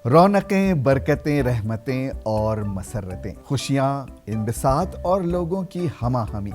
रौनकें, बरकतें, रहमतें और मसरतें, खुशियाँ, इंबसात और लोगों की हमाहमी,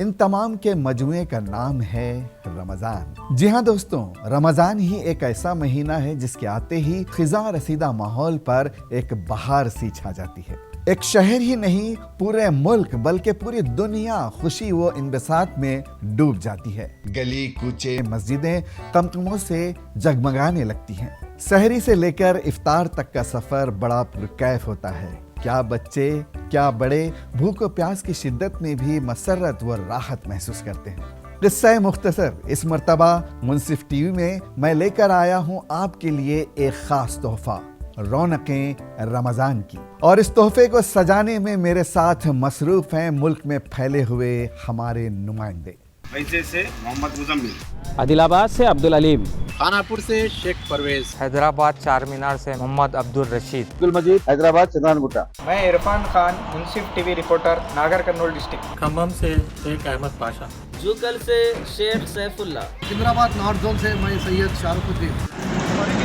इन तमाम के मजमुए का नाम है रमज़ान। जी हाँ दोस्तों, रमज़ान ही एक ऐसा महीना है जिसके आते ही खिज़ा रसीदा माहौल पर एक बहार सी छा जाती है। एक शहर ही नहीं, पूरे मुल्क बल्कि पूरी दुनिया खुशी व इंबसात में डूब जाती है। गली कूचे, मस्जिदें तमतमों से जगमगाने लगती हैं। सहरी से लेकर इफ्तार तक का सफर बड़ा पुरकैफ होता है। क्या बच्चे, क्या बड़े भूख व प्यास की शिद्दत में भी मसरत व राहत महसूस करते हैं। किस्सा मुख्तसर इस मर्तबा मुंसिफ टीवी में मैं लेकर आया हूँ आपके लिए एक खास तोहफा, रौनकें रमजान की। और इस तोहफे को सजाने में मेरे साथ मसरूफ हैं मुल्क में फैले हुए हमारे नुमाइंदे। वैसे से मोहम्मद मुजम्मिल, आदिलाबाद से अब्दुल अलीम, खानापुर से शेख परवेज, हैदराबाद चार मीनार से मोहम्मद अब्दुल रशीद, अब्दुल मजीद, हैदराबाद चंद्रान गुट्टा। मैं इरफान खान, मुंसिफ टीवी रिपोर्टर, नागर कर्नूल डिस्ट्रिक्ट। खम्भम से शेख अहमद पाशा, जुकल से शेख सैफुल्ला, सिकंदराबाद नॉर्थ जोन से मैं सैयद शाहरुखुद्दीन,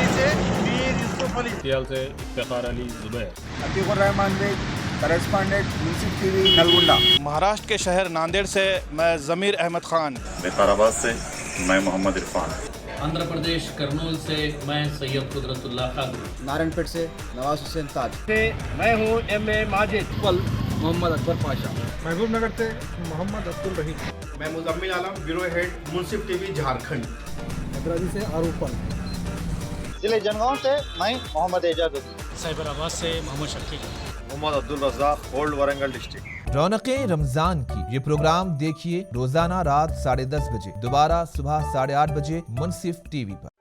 से मीर यूसुफ अली, सियाल से इफ्तिखार अली जुबैर, अतीकुर रहमान बेग, करेस्पॉन्डेंट मुंसिफ टीवी नलगुंडा। महाराष्ट्र के शहर नांदेड़ से मैं ज़मीर अहमद खान, विकाराबाद से मैं मोहम्मद इरफान, आंध्र प्रदेश करनूल से मैं सैयद कुदरतुल्लाह खान, नारायणपेट से नवाज हुसैन ताज, से मैं हूँ M.A. माजिद, मोहम्मद अकबर पाशा, महबूब नगर से मोहम्मद अब्दुल रहीम, मैं मुजम्मिल आलम, ब्यूरो हेड मुंसिफ टीवी झारखंड, हैदराबाद से आरूपन, जिले जनगांव से मैं मोहम्मद एजाज, साइबराबाद से मोहम्मद शकील, मोहम्मद अब्दुल रज़ाक, ओल्ड वारंगल डिस्ट्रिक्ट। रौनकें रमजान की ये प्रोग्राम देखिए रोजाना रात 10:30 बजे, दोबारा सुबह 8:30 बजे मुंसिफ टीवी पर।